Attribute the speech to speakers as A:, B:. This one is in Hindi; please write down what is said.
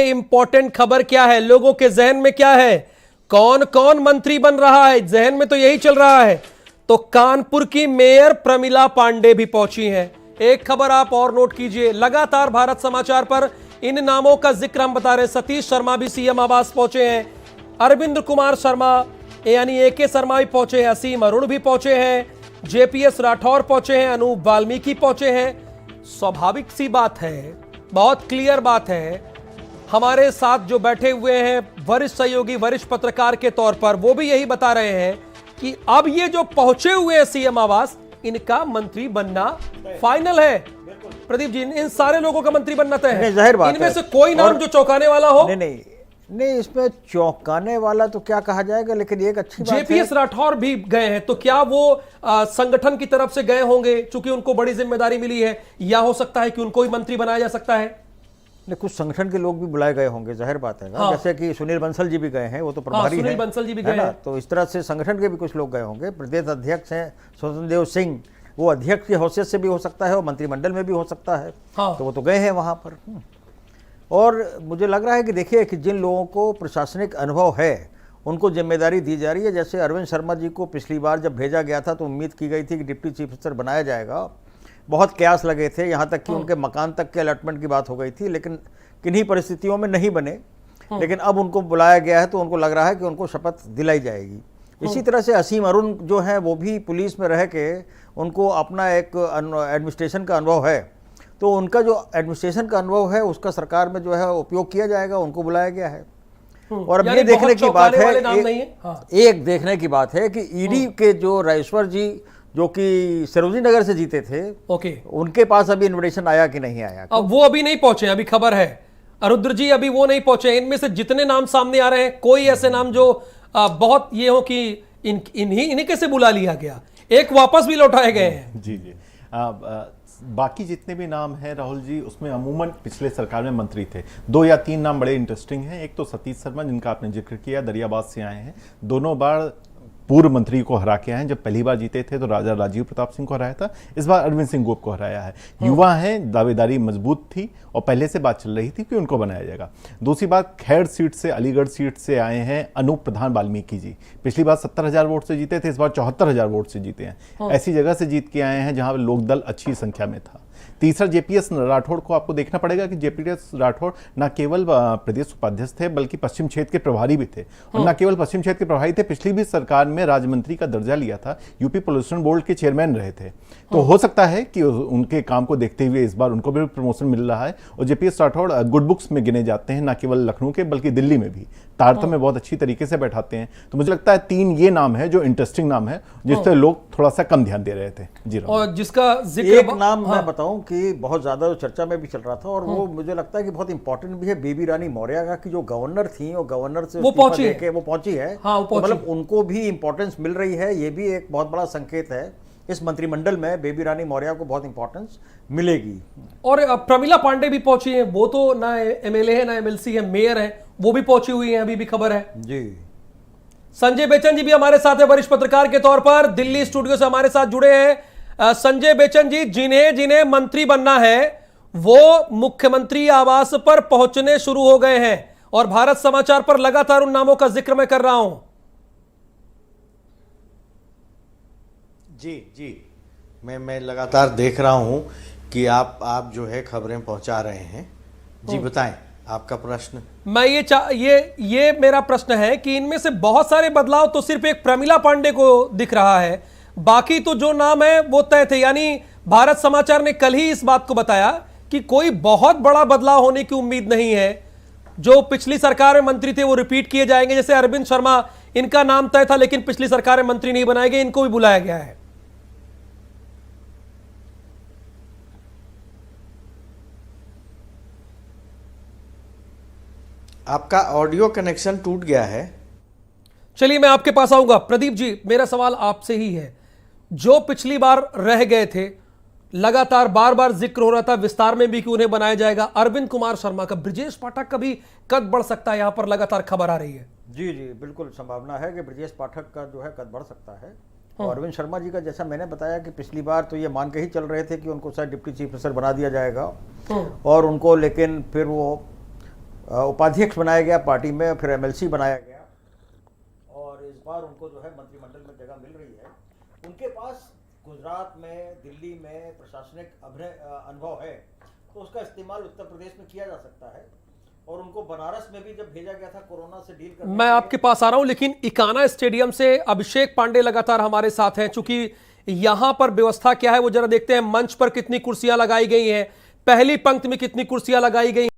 A: इंपॉर्टेंट खबर क्या है, लोगों के जहन में क्या है, कौन कौन मंत्री बन रहा है, जहन में तो यही चल रहा है। तो कानपुर की मेयर प्रमिला पांडे भी पहुंची हैं। एक खबर आप और नोट कीजिए, लगातार भारत समाचार पर इन नामों का जिक्र हम बता रहे हैं। सतीश शर्मा भी सीएम आवास पहुंचे हैं, अरविंद कुमार शर्मा यानी एके शर्मा भी पहुंचे हैं, असीम अरुण भी पहुंचे हैं, जेपीएस राठौर पहुंचे हैं, अनूप वाल्मीकि पहुंचे हैं। स्वाभाविक सी बात है, बहुत क्लियर बात है, हमारे साथ जो बैठे हुए हैं वरिष्ठ सहयोगी, वरिष्ठ पत्रकार के तौर पर, वो भी यही बता रहे हैं कि अब ये जो पहुंचे हुए हैं सीएम आवास, इनका मंत्री बनना फाइनल है। प्रदीप जी, इन सारे लोगों का मंत्री बनना तय है।
B: जाहिर बात
A: इनमें से कोई नाम जो चौंकाने वाला हो?
B: नहीं, इसमें चौंकाने वाला तो क्या कहा जाएगा, लेकिन एक अच्छी बात है।
A: जेपीएस राठौर भी गए हैं, तो क्या वो संगठन की तरफ से गए होंगे चूंकि उनको बड़ी जिम्मेदारी मिली है, या हो सकता है कि उनको ही मंत्री बनाया जा सकता है?
B: कुछ संगठन के लोग भी बुलाए गए होंगे, जाहिर बात है। हाँ। जैसे कि सुनील बंसल जी भी गए हैं, वो तो प्रभारी हैं।
A: सुनील बंसल जी भी गए हैं,
B: तो इस तरह से संगठन के भी कुछ लोग गए होंगे। प्रदेश अध्यक्ष हैं स्वतंत्र देव सिंह, वो अध्यक्ष की हैसियत से भी हो सकता है और मंत्रिमंडल में भी हो सकता है।
A: हाँ।
B: तो वो तो गए हैं वहां पर। और मुझे लग रहा है कि देखिए कि जिन लोगों को प्रशासनिक अनुभव है उनको जिम्मेदारी दी जा रही है। जैसे अरविंद शर्मा जी को पिछली बार जब भेजा गया था तो उम्मीद की गई थी कि डिप्टी चीफ मिनिस्टर बनाया जाएगा, बहुत कयास लगे थे, यहाँ तक कि उनके मकान तक के अलॉटमेंट की बात हो गई थी, लेकिन किन्हीं परिस्थितियों में नहीं बने। लेकिन अब उनको बुलाया गया है तो उनको लग रहा है कि उनको शपथ दिलाई जाएगी। इसी तरह से असीम अरुण जो है वो भी पुलिस में रह के उनको अपना एक एडमिनिस्ट्रेशन का अनुभव है, तो उनका जो एडमिनिस्ट्रेशन का अनुभव है उसका सरकार में जो है उपयोग किया जाएगा, उनको बुलाया गया है। और अब ये देखने की बात है, एक देखने की बात है कि ईडी के जो राजेश्वर जी जो कि सरोजिनी नगर से जीते थे, उनके पास अभी इन्विटेशन आया कि नहीं आया?
A: अब वो अभी नहीं पहुंचे, अभी खबर है अरुद्र जी अभी वो नहीं पहुंचे। इनमें से जितने नाम सामने आ रहे हैं, कोई ऐसे नाम जो बहुत ये हो कि इन्हीं कैसे बुला लिया गया, एक वापस भी लौटाए गए हैं।
C: जी जी। बाकी जितने भी नाम हैं राहुल जी, उसमें अमूमन पिछले सरकार में मंत्री थे। 2 या 3 नाम बड़े इंटरेस्टिंग हैं। एक तो सतीश शर्मा, जिनका आपने जिक्र किया, दरियाबाद से आए हैं, दोनों बार पूर्व मंत्री को हरा के आए हैं। जब पहली बार जीते थे तो राजा राजीव प्रताप सिंह को हराया था, इस बार अरविंद सिंह गोप को हराया है। युवा हैं, दावेदारी मजबूत थी और पहले से बात चल रही थी कि उनको बनाया जाएगा। दूसरी बात, खैर सीट से, अलीगढ़ सीट से आए हैं अनूप प्रधान वाल्मीकि जी। पिछली बार 70,000 वोट से जीते थे, इस बार 74,000 वोट से जीते हैं। ऐसी जगह से जीत के आए हैं जहां लोकदल अच्छी संख्या में था। तीसरा, जेपीएस राठौड़ को आपको देखना पड़ेगा कि जेपीएस राठौड़ न केवल प्रदेश उपाध्यक्ष थे बल्कि पश्चिम क्षेत्र के प्रभारी भी थे। और न केवल पश्चिम क्षेत्र के प्रभारी थे, पिछली भी सरकार में राज्य मंत्री का दर्जा लिया था, यूपी पोल्यूशन बोर्ड के चेयरमैन रहे थे। तो हो सकता है कि उनके काम को देखते हुए इस बार उनको भी प्रमोशन मिल रहा है। और जेपीएस राठौड़ गुड बुक्स में गिने जाते हैं, न केवल लखनऊ के बल्कि दिल्ली में भी तारतम्य बहुत अच्छी तरीके से बैठाते हैं। तो मुझे लगता है 3 ये नाम है जो इंटरेस्टिंग नाम है, जिससे लोग थोड़ा सा कम ध्यान दे रहे थे। जी,
A: और जिसका जिक्र
B: एक नाम मैं बताऊं कि बहुत ज्यादा चर्चा में भी चल रहा था और वो मुझे लगता है कि बहुत इंपॉर्टेंट भी है, बेबी रानी मौर्य का, कि जो गवर्नर थी और गवर्नर से
A: वो पहुंची है।
B: हाँ, तो मतलब उनको भी इंपॉर्टेंस मिल रही है। ये भी एक बहुत बड़ा संकेत है, इस मंत्रिमंडल में बेबी रानी मौर्य को बहुत इंपॉर्टेंस मिलेगी।
A: और प्रमिला पांडे भी पहुंची है, वो तो ना एमएलए है ना एमएलसी है, मेयर है, वो भी पहुंची हुई है, अभी भी खबर है
B: जी।
A: संजय बेचन जी भी हमारे साथ है, वरिष्ठ पत्रकार के तौर पर दिल्ली स्टूडियो से हमारे साथ जुड़े हैं। संजय बेचन जी, जिन्हें जिन्हें मंत्री बनना है वो मुख्यमंत्री आवास पर पहुंचने शुरू हो गए हैं और भारत समाचार पर लगातार उन नामों का जिक्र मैं कर रहा हूं।
D: जी, मैं लगातार देख रहा हूं कि आप जो है खबरें पहुंचा रहे हैं। जी बताएं आपका प्रश्न।
A: मैं ये मेरा प्रश्न है कि इनमें से बहुत सारे बदलाव तो सिर्फ एक प्रमिला पांडे को दिख रहा है, बाकी तो जो नाम है वो तय थे। यानी भारत समाचार ने कल ही इस बात को बताया कि कोई बहुत बड़ा बदलाव होने की उम्मीद नहीं है। जो पिछली सरकार में मंत्री थे वो रिपीट किए जाएंगे। जैसे अरविंद शर्मा, इनका नाम तय था लेकिन पिछली सरकार में मंत्री नहीं बनाए गए, इनको भी बुलाया गया है।
D: आपका ऑडियो कनेक्शन टूट गया है।
A: चलिए मैं आपके पास आऊंगा। प्रदीप जी, मेरा सवाल आपसे ही है, जो पिछली बार रह गए थे, लगातार बार बार जिक्र हो रहा था विस्तार में भी कि उन्हें बनाया जाएगा, अरविंद कुमार शर्मा का, ब्रजेश पाठक का भी कद बढ़ सकता है, यहां पर लगातार खबर आ रही है।
B: जी, बिल्कुल संभावना है कि ब्रजेश पाठक का जो है कद बढ़ सकता है। और अरविंद शर्मा जी का जैसा मैंने बताया कि पिछली बार तो ये मान के ही चल रहे थे कि उनको शायद डिप्टी चीफ मिनिस्टर बना दिया जाएगा और उनको, लेकिन फिर वो उपाध्यक्ष बनाया गया पार्टी में, फिर एमएलसी बनाया गया और इस बार उनको जो है मंत्रिमंडल में जगह मिल रही है। उनके पास गुजरात में, दिल्ली में प्रशासनिक अनुभव है, तो उसका इस्तेमाल उत्तर प्रदेश में किया जा सकता है। और उनको बनारस में भी जब भेजा गया था कोरोना से डील करने,
A: मैं आपके पास आ रहा हूं, लेकिन इकाना स्टेडियम से अभिषेक पांडे लगातार हमारे साथ हैं। चूंकि यहां पर व्यवस्था क्या है वो जरा देखते हैं। मंच पर कितनी कुर्सियां लगाई गई हैं, पहली पंक्ति में कितनी कुर्सियां लगाई गई